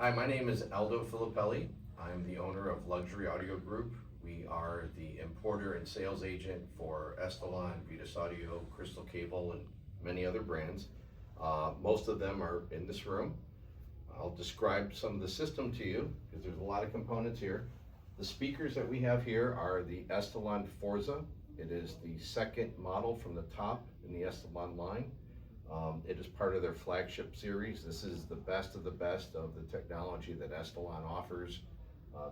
Hi, my name is Aldo Filippelli. I'm the owner of Luxury Audio Group. We are the importer and sales agent for Estelon, Vitus Audio, Crystal Cable, and many other brands. Most of them are in this room. I'll describe some of the system to you because there's a lot of components here. The speakers that we have here are the Estelon Forza. It is the second model from the top in the Estelon line. It is part of their flagship series. This is the best of the technology that Estelon offers.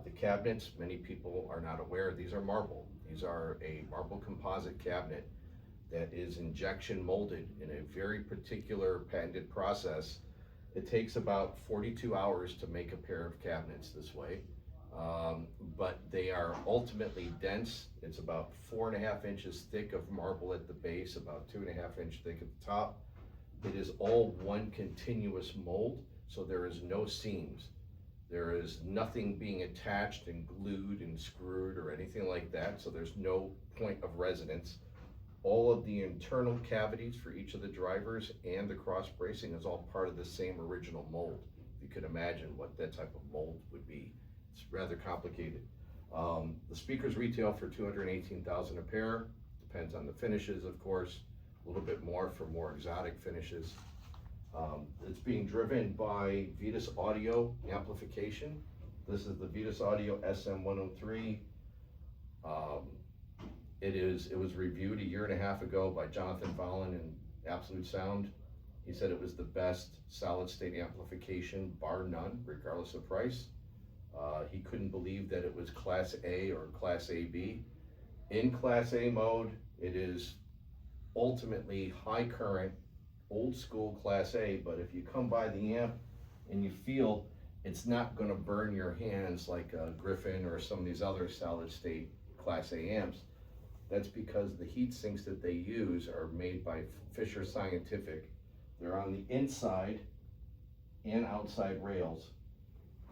The cabinets, many people are not aware, these are marble. These are a marble composite cabinet that is injection molded in a very particular patented process. It takes about 42 hours to make a pair of cabinets this way, but they are ultimately dense. It's about 4.5 inches thick of marble at the base, about 2.5 inch thick at the top. It is all one continuous mold, so there is no seams. There is nothing being attached and glued and screwed or anything like that, so there's no point of residence. All of the internal cavities for each of the drivers and the cross bracing is all part of the same original mold. You could imagine what that type of mold would be. It's rather complicated. The speakers retail for $218,000 a pair. Depends on the finishes, of course. A little bit more for more exotic finishes. It's being driven by Vitus Audio amplification. This is the Vitus Audio SM103. It was reviewed a year and a half ago by Jonathan Vollen in Absolute Sound. He said it was the best solid state amplification, bar none, regardless of price. He couldn't believe that it was Class A or Class AB. In Class A mode, it is ultimately high current, old school Class A, but if you come by the amp and you feel it's not gonna burn your hands like a Griffin or some of these other solid state Class A amps, that's because the heat sinks that they use are made by Fisher Scientific. They're on the inside and outside rails.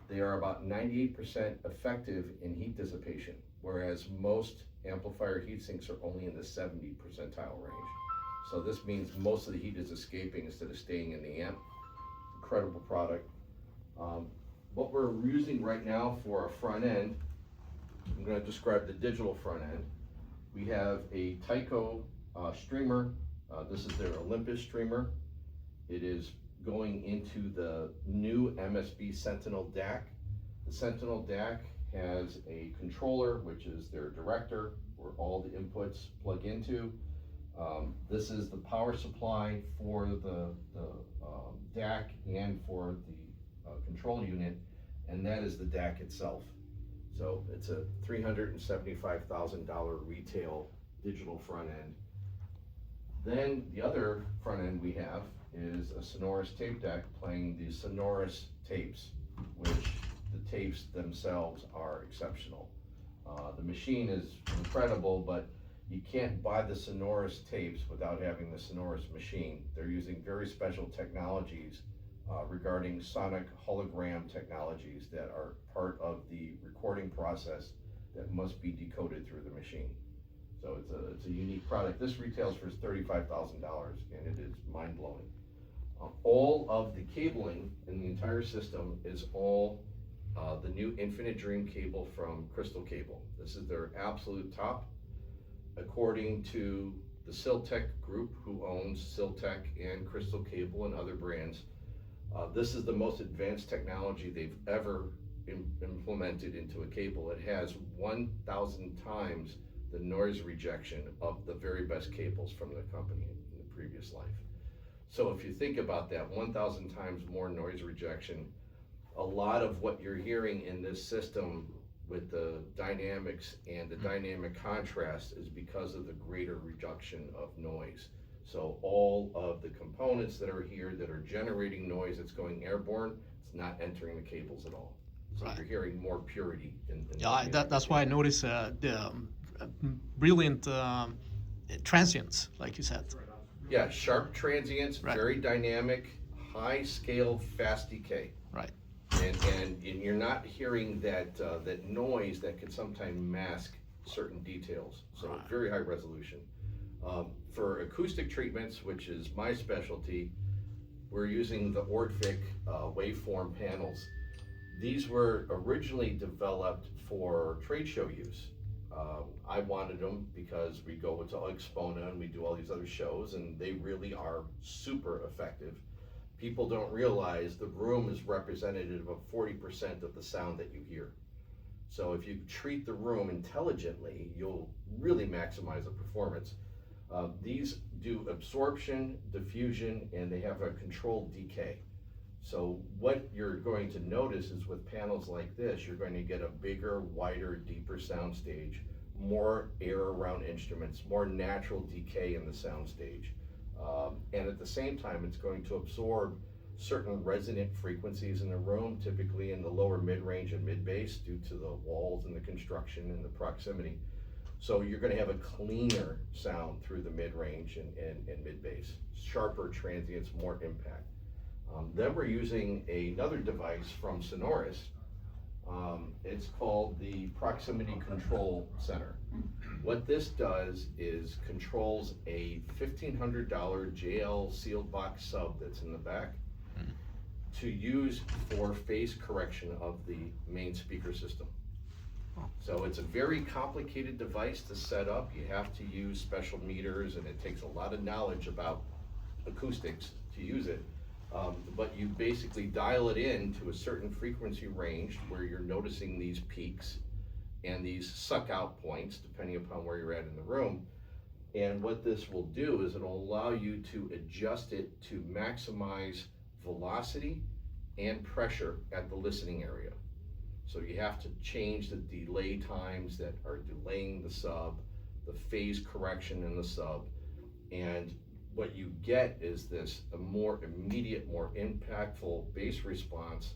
They are about 98% effective in heat dissipation, whereas most amplifier heat sinks are only in the 70 percentile range. So this means most of the heat is escaping instead of staying in the amp. Incredible product. What we're using right now for a front end, I'm going to describe the digital front end. We have a Taiko streamer. This is their Olympus streamer. It is going into the new MSB Sentinel DAC. The Sentinel DAC has a controller, which is their director, where all the inputs plug into. This is the power supply for the DAC and for the control unit, and that is the DAC itself. So it's a $375,000 retail digital front end. Then the other front end we have is a Sonorus tape deck playing the Sonorus tapes, which the tapes themselves are exceptional. The machine is incredible, but you can't buy the Sonorus tapes without having the Sonorus machine. They're using very special technologies regarding sonic hologram technologies that are part of the recording process that must be decoded through the machine. So it's a unique product. This retails for $35,000 and it is mind-blowing. All of the cabling in the entire system is all the new Infinite Dream cable from Crystal Cable. This is their absolute top. According to the Siltech group, who owns Siltech and Crystal Cable and other brands, this is the most advanced technology they've ever implemented into a cable. It has 1,000 times the noise rejection of the very best cables from the company in the previous life. So if you think about that, 1,000 times more noise rejection, a lot of what you're hearing in this system with the dynamics and the dynamic contrast is because of the greater reduction of noise. So all of the components that are here that are generating noise that's going airborne, it's not entering the cables at all. So Right. you're hearing more purity in Yeah, that's why I noticed the brilliant transients, like you said. Yeah, sharp transients, Right. very dynamic, high scale, fast decay. Right. And you're not hearing that that noise that can sometimes mask certain details. So Right. very high resolution. For acoustic treatments, which is my specialty, we're using the Ortvik waveform panels. These were originally developed for trade show use. I wanted them because we go to Expona and we do all these other shows, and they really are super effective. People don't realize the room is representative of 40% of the sound that you hear. So if you treat the room intelligently, you'll really maximize the performance. These do absorption, diffusion, and they have a controlled decay. So what you're going to notice is with panels like this, you're going to get a bigger, wider, deeper sound stage, more air around instruments, more natural decay in the sound stage. And at the same time, it's going to absorb certain resonant frequencies in the room, typically in the lower mid-range and mid-bass due to the walls and the construction and the proximity. So you're going to have a cleaner sound through the mid-range and mid-bass, sharper transients, more impact. Then we're using another device from Sonorus. It's called the Proximity Control Center. What this does is controls a $1,500 JL sealed box sub that's in the back to use for phase correction of the main speaker system. So it's a very complicated device to set up. You have to use special meters, and it takes a lot of knowledge about acoustics to use it. But you basically dial it in to a certain frequency range where you're noticing these peaks and these suck out points depending upon where you're at in the room. And what this will do is it'll allow you to adjust it to maximize velocity and pressure at the listening area. So you have to change the delay times that are delaying the sub, the phase correction in the sub, and what you get is this a more immediate, more impactful bass response,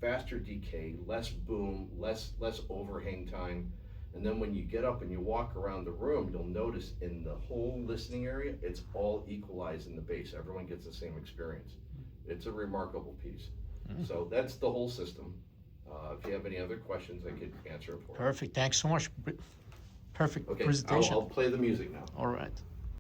faster decay, less boom, less overhang time. And then when you get up and you walk around the room, you'll notice in the whole listening area, it's all equalized in the bass. Everyone gets the same experience. It's a remarkable piece. So that's the whole system. If you have any other questions, I could answer it for you. Perfect. Thanks so much. Perfect Okay, presentation. I'll play the music now. All right.